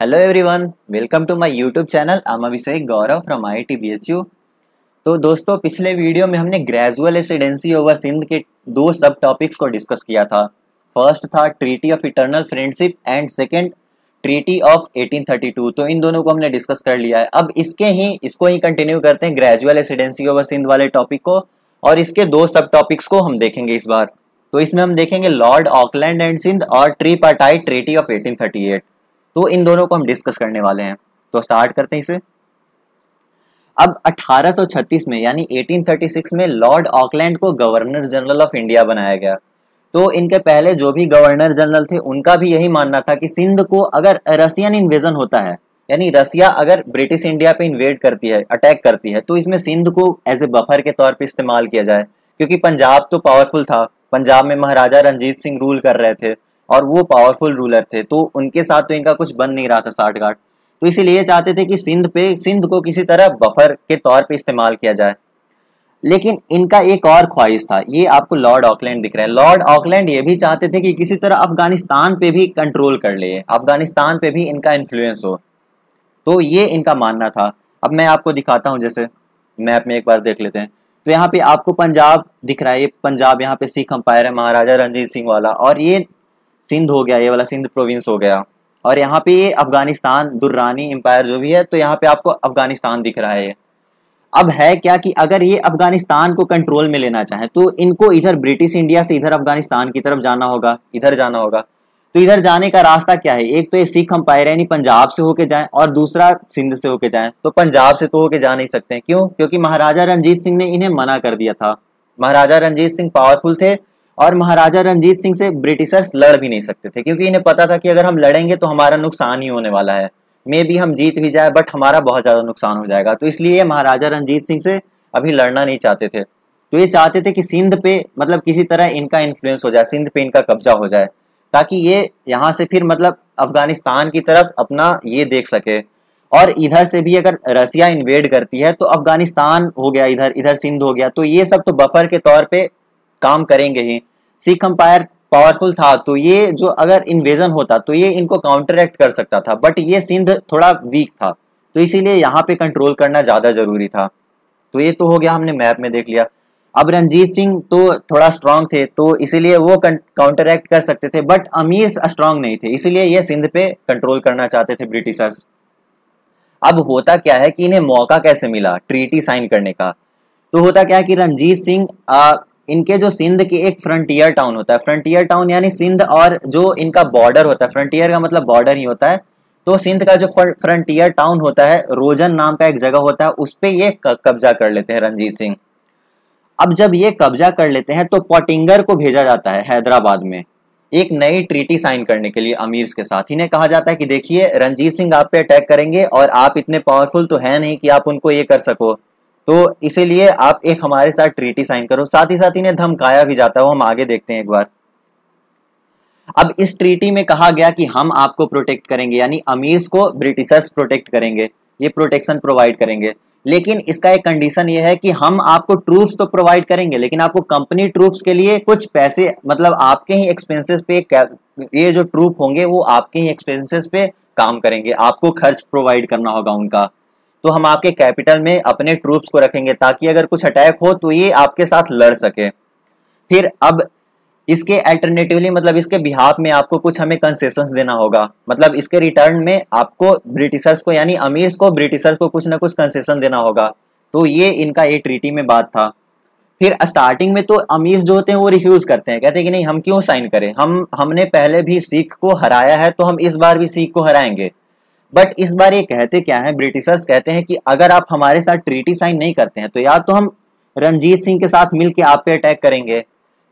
Hello everyone, welcome to my YouTube channel. I am Abhishek Gaurav from IIT BHU. तो दोस्तों, पिछले video में हमने ग्रेजुअल एसिडेंसी ओवर सिंध के दो सब टॉपिक्स को डिस्कस किया था। फर्स्ट था treaty of eternal friendship and second treaty of 1832। तो इन दोनों को हमने डिस्कस कर लिया है। अब इसको ही कंटिन्यू करते हैं, ग्रेजुअल एसिडेंसी ओवर सिंध वाले टॉपिक को, और इसके दो सब टॉपिक्स को हम देखेंगे इस बार। तो इसमें हम देखेंगे लॉर्ड ऑकलैंड एंड सिंध और ट्रीपार्टाइट ट्रीटी ऑफ 1838। तो इन दोनों को हम डिस्कस करने वाले हैं। तो स्टार्ट करते हैं इसे। अब 1836 में यानी 1836 में लॉर्ड ऑकलैंड को गवर्नर जनरल ऑफ इंडिया बनाया गया। तो इनके पहले जो भी गवर्नर जनरल थे उनका भी यही मानना था कि सिंध को अगर रशियन इन्वेजन होता है, यानी रसिया अगर ब्रिटिश इंडिया पे इन्वेड करती है, अटैक करती है, तो इसमें सिंध को एज ए बफर के तौर पे इस्तेमाल किया जाए। क्योंकि पंजाब तो पावरफुल था, पंजाब में महाराजा रंजीत सिंह रूल कर रहे थे और वो पावरफुल रूलर थे, तो उनके साथ तो इनका कुछ बन नहीं रहा था साठगांठ। तो इसीलिए ये चाहते थे कि सिंध को किसी तरह बफर के तौर पे इस्तेमाल किया जाए। लेकिन इनका एक और ख्वाहिश था, ये आपको लॉर्ड ऑकलैंड दिख रहा है। लॉर्ड ऑकलैंड ये भी चाहते थे कि किसी तरह अफगानिस्तान पे भी कंट्रोल कर ले, अफगानिस्तान पे भी इनका इन्फ्लुएंस हो। तो ये इनका मानना था। अब मैं आपको दिखाता हूँ, जैसे मैप में एक बार देख लेते हैं। तो यहाँ पे आपको पंजाब दिख रहा है, ये पंजाब, यहाँ पे सिख अंपायर है महाराजा रंजीत सिंह वाला, और ये सिंध हो गया, ये वाला सिंध प्रोविंस हो गया। और यहाँ पे ये अफगानिस्तान दुर्रानी एम्पायर जो भी है, तो यहाँ पे आपको अफगानिस्तान दिख रहा है। अब है क्या कि अगर ये अफगानिस्तान को कंट्रोल में लेना चाहे तो इनको इधर ब्रिटिश इंडिया से इधर अफगानिस्तान की तरफ जाना होगा, इधर जाना होगा। तो इधर जाने का रास्ता क्या है? एक तो ये सिख अंपायर यानी पंजाब से होके जाएं, और दूसरा सिंध से होके जाएं। तो पंजाब से तो होके जा नहीं सकते। क्यों? क्योंकि महाराजा रंजीत सिंह ने इन्हें मना कर दिया था। महाराजा रंजीत सिंह पावरफुल थे और महाराजा रंजीत सिंह से ब्रिटिशर्स लड़ भी नहीं सकते थे, क्योंकि इन्हें पता था कि अगर हम लड़ेंगे तो हमारा नुकसान ही होने वाला है। मे भी हम जीत भी जाए, बट हमारा बहुत ज्यादा नुकसान हो जाएगा। तो इसलिए महाराजा रंजीत सिंह से अभी लड़ना नहीं चाहते थे। तो ये चाहते थे कि सिंध पे मतलब किसी तरह इनका इन्फ्लुएंस हो जाए, सिंध पे इनका कब्जा हो जाए, ताकि ये यहाँ से फिर मतलब अफगानिस्तान की तरफ अपना ये देख सके। और इधर से भी अगर रसिया इन्वेड करती है तो अफगानिस्तान हो गया, इधर इधर सिंध हो गया, तो ये सब तो बफर के तौर पे काम करेंगे ही। सिख अंपायर पावरफुल था, तो ये जो अगर इन्वेजन होता तो ये इनको काउंटरएक्ट कर सकता था, बट ये सिंध थोड़ा वीक था, तो इसीलिए यहाँ पे कंट्रोल करना ज्यादा जरूरी था। तो ये तो हो गया, हमने मैप में देख लिया। अब रंजीत सिंह तो थोड़ा स्ट्रांग थे, तो इसीलिए वो काउंटरएक्ट कर सकते थे, बट अमीर स्ट्रांग नहीं थे, इसीलिए ये सिंध पे कंट्रोल करना चाहते थे ब्रिटिशर्स। अब होता क्या है कि इन्हें मौका कैसे मिला ट्रीटी साइन करने का? तो होता क्या है कि रंजीत सिंह इनके जो सिंध के एक फ्रंटियर टाउन होता है, फ्रंटियर टाउन यानी सिंध और जो इनका बॉर्डर होता है, फ्रंटियर का मतलब बॉर्डर ही होता है। तो सिंध का जो फ्रंटियर टाउन होता है, रोजन नाम का एक जगह होता है, उस पे ये कब्जा कर लेते हैं रंजीत सिंह। अब जब ये कब्जा कर लेते हैं तो पोटिंगर को भेजा जाता है हैदराबाद में एक नई ट्रीटी साइन करने के लिए अमीर्स के साथ। इन्हें कहा जाता है कि देखिए, रंजीत सिंह आप पे अटैक करेंगे और आप इतने पावरफुल तो है नहीं कि आप उनको ये कर सको, तो इसीलिए आप एक हमारे साथ ट्रीटी साइन करो। साथ ही साथ इन्हें धमकाया भी जाता है, वो हम आगे देखते हैं एक बार। अब इस ट्रीटी में कहा गया कि हम आपको प्रोटेक्ट करेंगे, यानी अमीर्स को ब्रिटिशर्स प्रोटेक्ट करेंगे, ये प्रोटेक्शन प्रोवाइड करेंगे। लेकिन इसका एक कंडीशन ये है कि हम आपको ट्रूप्स तो प्रोवाइड करेंगे, लेकिन आपको कंपनी ट्रूप्स के लिए कुछ पैसे, मतलब आपके ही एक्सपेंसेस पे, ये जो ट्रूप होंगे वो आपके ही एक्सपेंसेस पे काम करेंगे, आपको खर्च प्रोवाइड करना होगा उनका। तो हम आपके कैपिटल में अपने ट्रूप्स को रखेंगे ताकि अगर कुछ अटैक हो तो ये आपके साथ लड़ सके। फिर अब इसके अल्टरनेटिवली, मतलब इसके बिहाफ में आपको कुछ हमें कंसेशंस देना होगा, मतलब इसके रिटर्न में आपको ब्रिटिशर्स को यानी अमीर्स को ब्रिटिशर्स को कुछ ना कुछ कंसेशन देना होगा। तो ये इनका ये ट्रीटी में बात था। फिर स्टार्टिंग में तो अमीर्स जो होते हैं वो रिफ्यूज करते हैं, कहते हैं कि नहीं, हम क्यों साइन करें, हमने पहले भी सिख को हराया है तो हम इस बार भी सिख को हराएंगे। बट इस बार ये कहते क्या है, ब्रिटिशर्स कहते हैं कि अगर आप हमारे साथ ट्रीटी साइन नहीं करते हैं तो या तो हम रंजीत सिंह के साथ मिलके आप पे अटैक करेंगे,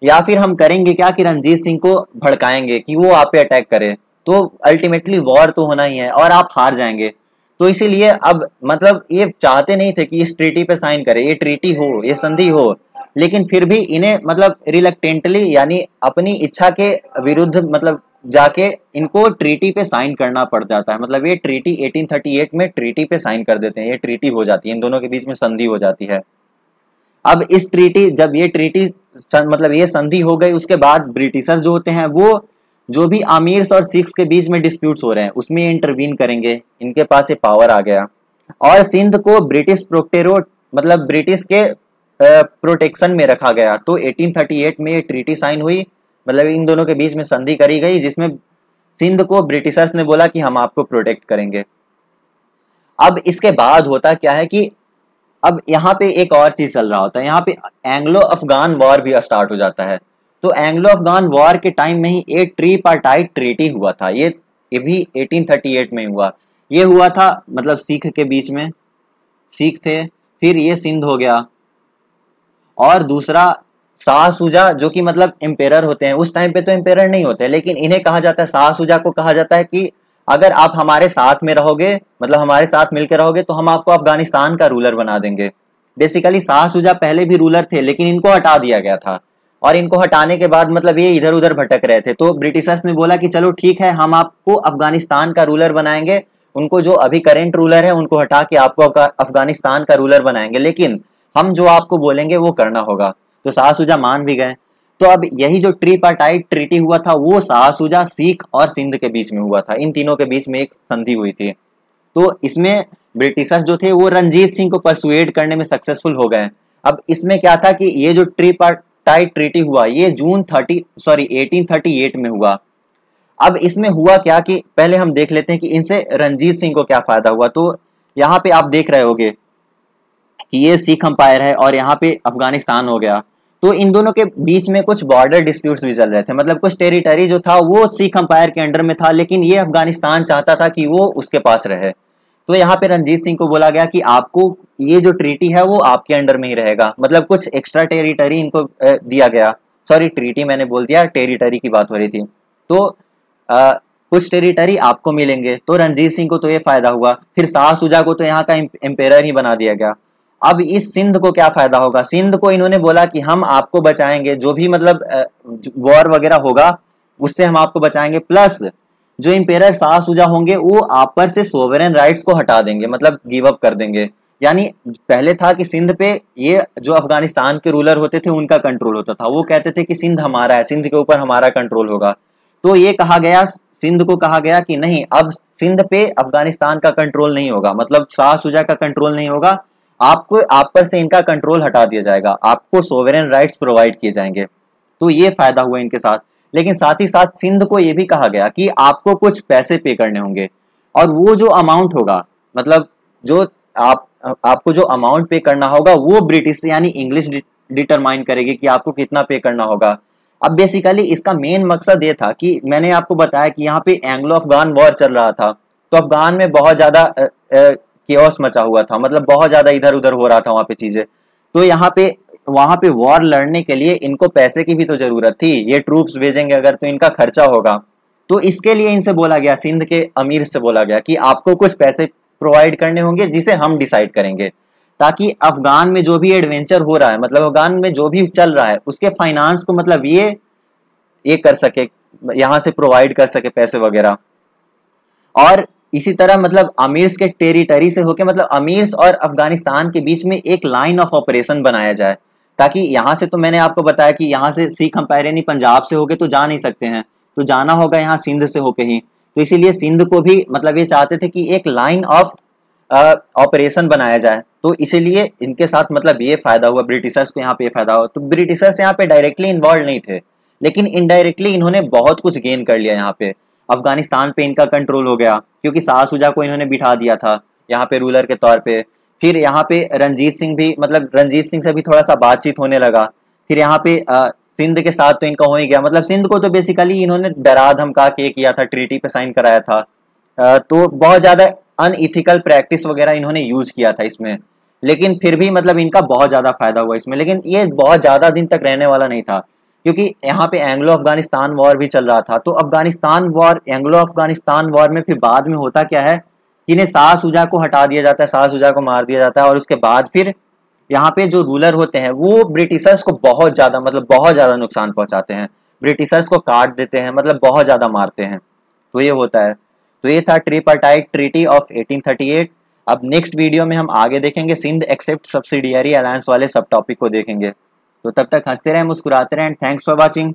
या फिर हम करेंगे क्या कि रंजीत सिंह को भड़काएंगे कि वो आप पे अटैक करे। तो अल्टीमेटली वॉर तो होना ही है और आप हार जाएंगे। तो इसीलिए अब मतलब ये चाहते नहीं थे कि इस ट्रीटी पे साइन करे, ये ट्रीटी हो, ये संधि हो, लेकिन फिर भी इन्हें मतलब रिलक्टेंटली यानी अपनी इच्छा के विरुद्ध मतलब जाके इनको ट्रीटी पे साइन करना पड़ जाता है। मतलब ये ट्रीटी 1838 में ट्रीटी पे साइन कर देते हैं, ये ट्रीटी हो जाती है, इन दोनों के बीच में संधि हो जाती है। अब इस ट्रीटी, जब ये ट्रीटी मतलब ये संधि हो गई, उसके बाद ब्रिटिशर्स जो होते हैं वो जो भी अमीर्स और सिख्स के बीच में डिस्प्यूट्स हो रहे हैं उसमें इंटरवीन करेंगे, इनके पास ये पावर आ गया। और सिंध को ब्रिटिश प्रोटेक्टोरेट मतलब ब्रिटिश के प्रोटेक्शन में रखा गया। तो 1838 में ये ट्रीटी साइन हुई, मतलब इन दोनों के बीच में संधि करी गई जिसमें सिंध को ब्रिटिशर्स ने बोला कि हम आपको प्रोटेक्ट करेंगे। अब इसके बाद होता क्या है कि अब यहाँ पे एक और चीज चल रहा होता है, यहाँ पे एंग्लो अफगान वॉर भी स्टार्ट हो जाता है। तो एंग्लो अफगान वॉर के टाइम में ही एक ट्रीपार्टाइट ट्रीटी हुआ था, ये भी 1838 में हुआ। ये हुआ था मतलब सिख के बीच में, सिख थे, फिर ये सिंध हो गया, और दूसरा शाह सुजा जो कि मतलब एम्पेरर होते हैं, उस टाइम पे तो एम्पेरर नहीं होते लेकिन इन्हें कहा जाता है, शाह सुजा को कहा जाता है कि अगर आप हमारे साथ में रहोगे, मतलब हमारे साथ मिलकर रहोगे तो हम आपको अफगानिस्तान का रूलर बना देंगे। बेसिकली शाह सुजा पहले भी रूलर थे लेकिन इनको हटा दिया गया था, और इनको हटाने के बाद मतलब ये इधर उधर भटक रहे थे। तो ब्रिटिशर्स ने बोला कि चलो ठीक है, हम आपको अफगानिस्तान का रूलर बनाएंगे, उनको जो अभी करेंट रूलर है उनको हटा के आपको अफगानिस्तान का रूलर बनाएंगे, लेकिन हम जो आपको बोलेंगे वो करना होगा। तो शाह सुजा मान भी गए। तो अब यही जो ट्रीपार्टाइट ट्रीटी हुआ था वो शाह सुजा, सिख और सिंध के बीच में हुआ था, इन तीनों के बीच में एक संधि हुई थी। तो इसमें ब्रिटिशर्स जो थे वो रंजीत सिंह को परसुएड करने में सक्सेसफुल हो गए। अब इसमें क्या था कि ये जो ट्रीपार्टाइट ट्रीटी हुआ ये जून 1838 में हुआ। अब इसमें हुआ क्या कि पहले हम देख लेते हैं कि इनसे रंजीत सिंह को क्या फायदा हुआ। तो यहाँ पे आप देख रहे होगे कि ये सिख अंपायर है और यहाँ पे अफगानिस्तान हो गया। तो इन दोनों के बीच में कुछ बॉर्डर डिस्प्यूट्स भी चल रहे थे, मतलब कुछ टेरिटरी जो था वो सिख अंपायर के अंडर में था, लेकिन ये अफगानिस्तान चाहता था कि वो उसके पास रहे। तो यहाँ पे रंजीत सिंह को बोला गया कि आपको ये जो ट्रीटी है वो आपके अंडर में ही रहेगा, मतलब कुछ एक्स्ट्रा टेरिटरी इनको दिया गया। सॉरी, ट्रीटी मैंने बोल दिया, टेरिटरी की बात हो रही थी। तो कुछ टेरिटरी आपको मिलेंगे। तो रंजीत सिंह को तो ये फायदा हुआ। फिर शाह सुजा को तो यहाँ का एम्पेरर ही बना दिया गया। अब इस सिंध को क्या फायदा होगा? सिंध को इन्होंने बोला कि हम आपको बचाएंगे, जो भी मतलब वॉर वगैरह होगा उससे हम आपको बचाएंगे, प्लस जो इंपेरर शाह सुजा होंगे वो आप पर से सोवरेन राइट्स को हटा देंगे, मतलब गिव अप कर देंगे। यानी पहले था कि सिंध पे ये जो अफगानिस्तान के रूलर होते थे उनका कंट्रोल होता था, वो कहते थे कि सिंध हमारा है, सिंध के ऊपर हमारा कंट्रोल होगा। तो ये कहा गया, सिंध को कहा गया कि नहीं, अब सिंध पे अफगानिस्तान का कंट्रोल नहीं होगा, मतलब शाह सुजा का कंट्रोल नहीं होगा, आपको आप पर से इनका कंट्रोल हटा दिया जाएगा, आपको सोवरेन राइट्स प्रोवाइड किए जाएंगे। तो ये फायदा हुआ इनके साथ। लेकिन साथ ही साथ सिंध को ये भी कहा गया कि आपको कुछ पैसे पे करने होंगे, और वो जो अमाउंट होगा, मतलब जो आपको जो अमाउंट पे करना होगा वो ब्रिटिश यानी इंग्लिश डिटरमाइन करेगी कि आपको कितना पे करना होगा। अब बेसिकली इसका मेन मकसद ये था कि मैंने आपको बताया कि यहाँ पे एंग्लो अफगान वॉर चल रहा था, तो अफगान में बहुत ज्यादा केओस मचा हुआ था, मतलब बहुत ज्यादा इधर उधर हो रहा था वहां पे चीजें। तो वहां पे वॉर लड़ने के लिए इनको पैसे की भी तो जरूरत थी, ये ट्रूप्स भेजेंगे अगर तो इनका खर्चा होगा। तो इसके लिए इनसे बोला गया, सिंध के अमीर से बोला गया कि आपको कुछ पैसे प्रोवाइड करने होंगे जिसे हम डिसाइड करेंगे, ताकि अफगान में जो भी एडवेंचर हो रहा है, मतलब अफगान में जो भी चल रहा है उसके फाइनेंस को मतलब ये कर सके, यहाँ से प्रोवाइड कर सके पैसे वगैरह। और इसी तरह मतलब अमीर्स के टेरिटरी से होके, मतलब अमीर्स और अफगानिस्तान के बीच में एक लाइन ऑफ ऑपरेशन बनाया जाए, ताकि यहाँ से, तो मैंने आपको बताया कि यहाँ से सिख अंपायर यानी पंजाब से होके तो जा नहीं सकते हैं, तो जाना होगा यहाँ सिंध से होके ही। तो इसीलिए सिंध को भी मतलब ये चाहते थे कि एक लाइन ऑफ ऑपरेशन बनाया जाए। तो इसीलिए इनके साथ मतलब ये फायदा हुआ, ब्रिटिशर्स को यहाँ पे फायदा हुआ। तो ब्रिटिशर्स यहाँ पे डायरेक्टली इन्वॉल्व नहीं थे, लेकिन इनडायरेक्टली इन्होंने बहुत कुछ गेन कर लिया। यहाँ पे अफगानिस्तान पे इनका कंट्रोल हो गया, क्योंकि शाह सुजा को इन्होंने बिठा दिया था यहाँ पे रूलर के तौर पे। फिर यहाँ पे रंजीत सिंह भी, मतलब रंजीत सिंह से भी थोड़ा सा बातचीत होने लगा। फिर यहाँ पे सिंध के साथ तो इनका हो ही गया, मतलब सिंध को तो बेसिकली इन्होंने डरा धमका के किया था, ट्रीटी पे साइन कराया था। तो बहुत ज्यादा अनइथिकल प्रैक्टिस वगैरह इन्होंने यूज किया था इसमें, लेकिन फिर भी मतलब इनका बहुत ज्यादा फायदा हुआ इसमें। लेकिन ये बहुत ज्यादा दिन तक रहने वाला नहीं था, क्योंकि यहाँ पे एंग्लो अफगानिस्तान वॉर भी चल रहा था। तो Afghanistan war, Anglo Afghanistan war में फिर बाद में होता क्या है कि इन्हें शाह सुजा को हटा दिया जाता है, शाह सुजा को मार दिया जाता है, और उसके बाद फिर यहाँ पे जो रूलर होते हैं वो ब्रिटिशर्स को बहुत ज्यादा, मतलब बहुत ज्यादा नुकसान पहुंचाते हैं, ब्रिटिशर्स को काट देते हैं, मतलब बहुत ज्यादा मारते हैं। तो ये होता है। तो ये था ट्रिपार्टाइट ट्रीटी ऑफ 1838। अब नेक्स्ट वीडियो में हम आगे देखेंगे सिंध एक्सेप्ट सब्सिडियरी अलायंस वाले सब टॉपिक को देखेंगे। तो तब तक हंसते रहें, मुस्कुराते रहें। Thanks for watching.